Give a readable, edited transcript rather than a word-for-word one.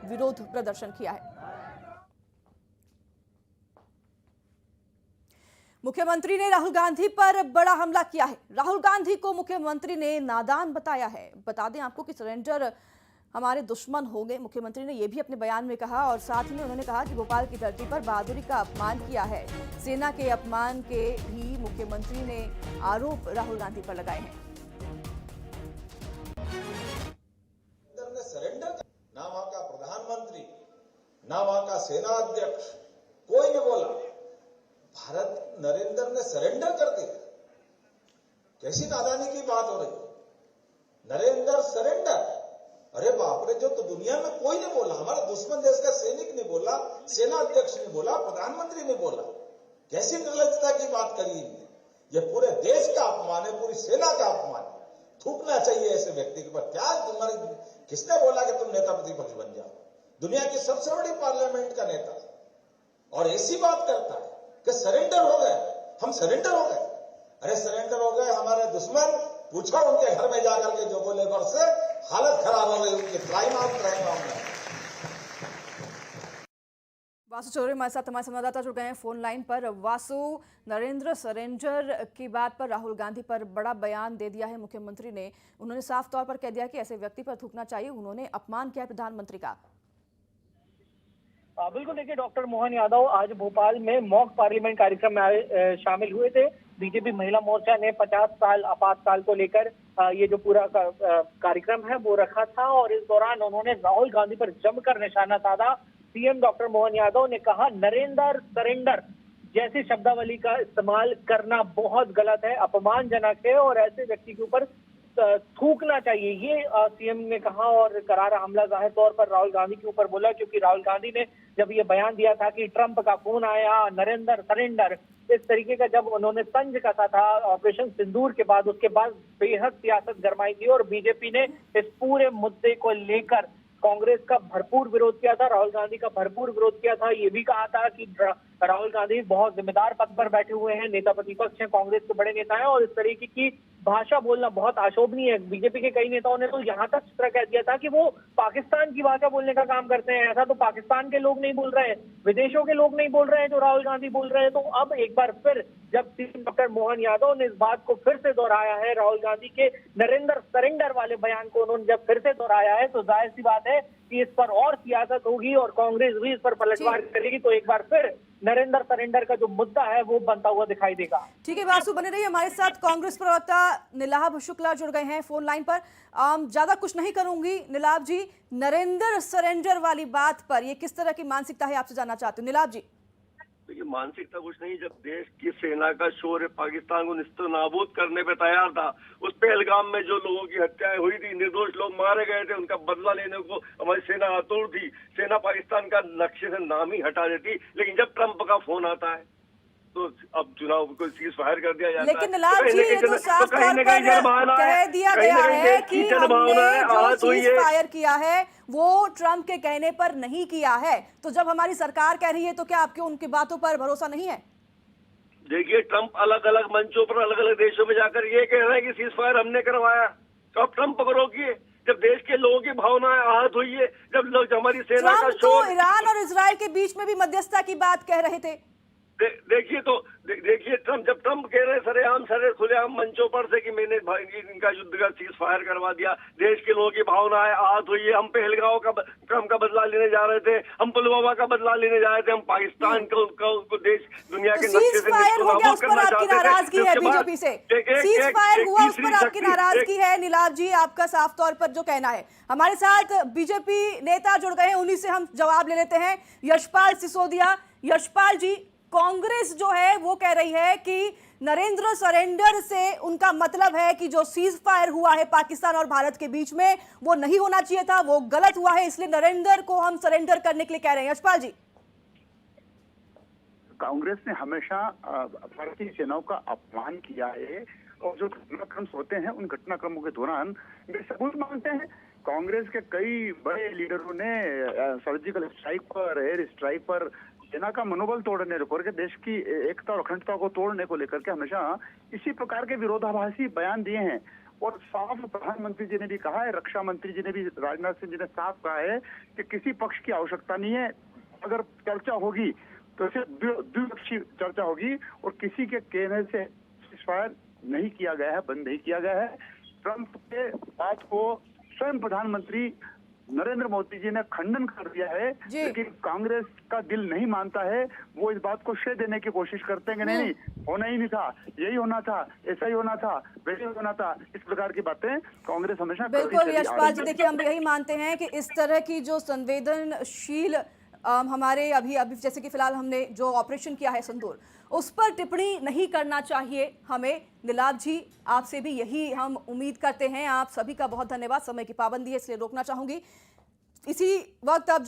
विरोध प्रदर्शन किया है। मुख्यमंत्री ने राहुल गांधी पर बड़ा हमला किया है। राहुल गांधी को मुख्यमंत्री ने नादान बताया है। बता दें आपको कि सरेंडर हमारे दुश्मन होंगे, मुख्यमंत्री ने यह भी अपने बयान में कहा। और साथ ही में उन्होंने कहा कि भोपाल की धरती पर बहादुरी का अपमान किया है। सेना के अपमान के भी मुख्यमंत्री ने आरोप राहुल गांधी पर लगाए हैं। ना वहां का प्रधानमंत्री, ना वहां का सेना अध्यक्ष, कोई ने बोला भारत नरेंद्र ने सरेंडर कर दिया। कैसी नादानी की बात हो रही है। नरेंद्र सरेंडर, अरे बाप रे, जो तो दुनिया में कोई नहीं बोला। हमारा दुश्मन देश का सैनिक ने बोला, सेना अध्यक्ष ने बोला, प्रधानमंत्री ने बोला। कैसी निर्लजता की बात करी इनने। ये पूरे देश का अपमान है, पूरी सेना का अपमान है। थूकना चाहिए ऐसे व्यक्ति के ऊपर। क्या तुम्हारे किसने बोला कि तुम नेता प्रतिपक्ष बन जाओ? दुनिया की सबसे बड़ी पार्लियामेंट का नेता और ऐसी बात करता है कि सरेंडर हो गए, हम सरेंडर हो गए। अरे सरेंडर हो गए हमारे दुश्मन, पूछो उनके घर में जाकर के, जो बोले बर से हालत खराब हो गई उनकी, ट्राई मार रहेगा हमने। वासु चौधरी हमारे साथ हमारे संवाददाता जुड़ गए हैं फोन लाइन पर। वासु, नरेंद्र सरेंडर की बात पर राहुल गांधी पर बड़ा बयान दे दिया है मुख्यमंत्री ने। उन्होंने साफ तौर पर कह दिया कि ऐसे व्यक्ति पर थूकना चाहिए। उन्होंने अपमान किया प्रधानमंत्री का। बिल्कुल, देखिए डॉक्टर मोहन यादव आज भोपाल में मॉक पार्लियामेंट कार्यक्रम में शामिल हुए थे। बीजेपी महिला मोर्चा ने 50 साल आपातकाल को लेकर ये जो पूरा कार्यक्रम है वो रखा था और इस दौरान उन्होंने राहुल गांधी पर जमकर निशाना साधा। सीएम डॉक्टर मोहन यादव ने कहा नरेंद्र सरेंडर जैसी शब्दावली का इस्तेमाल करना बहुत गलत है, अपमानजनक है और ऐसे व्यक्ति के ऊपर थूकना चाहिए, ये सीएम ने कहा। और करारा हमला जाहिर तौर पर राहुल गांधी के ऊपर बोला, क्योंकि राहुल गांधी ने जब ये बयान दिया था कि ट्रंप का फोन आया, नरेंद्र सरेंडर, इस तरीके का जब उन्होंने तंज कसा था ऑपरेशन सिंदूर के बाद, उसके बाद बेहद सियासत गरमाई थी और बीजेपी ने इस पूरे मुद्दे को लेकर कांग्रेस का भरपूर विरोध किया था, राहुल गांधी का भरपूर विरोध किया था। ये भी कहा था कि राहुल गांधी बहुत जिम्मेदार पद पर बैठे हुए हैं, नेता प्रतिपक्ष हैं, कांग्रेस के बड़े नेता हैं और इस तरीके की भाषा बोलना बहुत अशोभनीय है। बीजेपी के कई नेताओं ने तो यहाँ तक चित्र कह दिया था कि वो पाकिस्तान की भाषा बोलने का काम करते हैं। ऐसा तो पाकिस्तान के लोग नहीं बोल रहे हैं, विदेशों के लोग नहीं बोल रहे हैं जो राहुल गांधी बोल रहे हैं। तो अब एक बार फिर जब सीएम डॉक्टर मोहन यादव ने इस बात को फिर से दोहराया है, राहुल गांधी के नरेंद्र सरेंडर वाले बयान को उन्होंने जब फिर से दोहराया है, तो जाहिर सी बात है कि इस पर और सियासत होगी और कांग्रेस भी इस पर पलटवार करेगी। तो एक बार फिर नरेंद्र सरेंडर का जो मुद्दा है वो बनता हुआ दिखाई देगा। ठीक है वासु, बने रहिए हमारे साथ। कांग्रेस प्रवक्ता नीलाभ शुक्ला जुड़ गए हैं फोन लाइन पर। ज्यादा कुछ नहीं करूंगी नीलाभ जी, नरेंद्र सरेंडर वाली बात पर ये किस तरह की मानसिकता है आपसे जानना चाहती हूँ नीलाभ जी। देखिए मानसिकता कुछ नहीं, जब देश की सेना का शौर्य पाकिस्तान को निस्तनाबूद करने पे तैयार था, उस पहलगाम में जो लोगों की हत्याएं हुई थी, निर्दोष लोग मारे गए थे, उनका बदला लेने को हमारी सेना आतुर थी। सेना पाकिस्तान का नक्शे से नाम ही हटा देती, लेकिन जब ट्रंप का फोन आता है तो अब चुनाव को सीज फायर कर दिया जाता है। लेकिन नीलाभ जी ये तो साफ तौर पर कह दिया गया है कि हमने जो सीज फायर किया है वो ट्रंप के कहने पर नहीं किया है। तो जब हमारी सरकार कह रही है तो क्या आपके उनकी बातों पर भरोसा नहीं है? देखिए ट्रंप अलग अलग मंचों पर अलग अलग देशों में जाकर ये कह रहे हैं कि सीज फायर हमने करवाया, तो आप ट्रंप को रोकिए। जब देश के लोगों की भावनाएं आहत हुई है, जब लोग हमारी सेना का शोर, ईरान और इजराइल के बीच में भी मध्यस्थता की बात कह रहे थे। देखिए जब ट्रंप कह रहे सरेआम खुलेआम मंचों पर से कि मैंने इनका युद्ध का सीज फायर करवा दिया, देश के लोगों की भावनाएं आहत हुई है। हम पहलगांव का बदला लेने जा रहे थे, हम पुलवामा का बदला लेने जा रहे थे, हम पाकिस्तान को देश दुनिया के नक्शे से निस्तनाबूद करना चाहते थे। नाराजगी है बीजेपी से, सीज फायर हुआ उस पर आपकी नाराजगी है नीलाभ जी, आपका साफ तौर पर जो कहना है। हमारे साथ बीजेपी नेता जुड़ गए हैं, उन्हीं से हम जवाब ले लेते हैं। यशपाल सिसोदिया, यशपाल जी, कांग्रेस जो है वो कह रही है कि नरेंद्र सरेंडर से उनका मतलब है कि जो सीज फायर हुआ है पाकिस्तान और भारत के बीच में वो नहीं होना चाहिए था, वो गलत हुआ है, इसलिए नरेंद्र को हम सरेंडर करने के लिए कह रहे हैं। यशपाल जी, कांग्रेस ने हमेशा भारतीय सेनाओं का अपमान किया है और जो घटनाक्रम होते हैं उन घटनाक्रमों के दौरान वे सबूत मांगते हैं। कांग्रेस के कई बड़े लीडरों ने सर्जिकल स्ट्राइक पर, एयर स्ट्राइक पर सेना का मनोबल तोड़ने को लेकर, देश की एकता और अखंडता को तोड़ने को लेकर के हमेशा इसी प्रकार के विरोधाभासी बयान दिए हैं। और साफ प्रधानमंत्री जी ने भी कहा है, रक्षा मंत्री जी ने भी, राजनाथ सिंह जी ने साफ कहा है कि किसी पक्ष की आवश्यकता नहीं है। अगर चर्चा होगी तो सिर्फ द्विपक्षीय चर्चा होगी और किसी के कहने से सीज़फायर नहीं किया गया है, बंद नहीं किया गया है। ट्रंप के बात को स्वयं प्रधानमंत्री नरेंद्र मोदी जी ने खंडन कर दिया है, लेकिन कांग्रेस का दिल नहीं मानता है। वो इस बात को श्रेय देने की कोशिश करते हैं कि नहीं होना ही नहीं था, यही होना था, ऐसा ही होना था, वैसे ही होना था। इस प्रकार की बातें कांग्रेस हमेशा बिल्कुल यशपाल जी, देखिए हम यही मानते हैं कि इस तरह की जो संवेदनशील हमारे अभी जैसे कि फिलहाल हमने जो ऑपरेशन किया है सिंदूर, उस पर टिप्पणी नहीं करना चाहिए हमें। नीलाभ जी, आपसे भी यही हम उम्मीद करते हैं। आप सभी का बहुत धन्यवाद। समय की पाबंदी है इसलिए रोकना चाहूंगी। इसी वक्त अब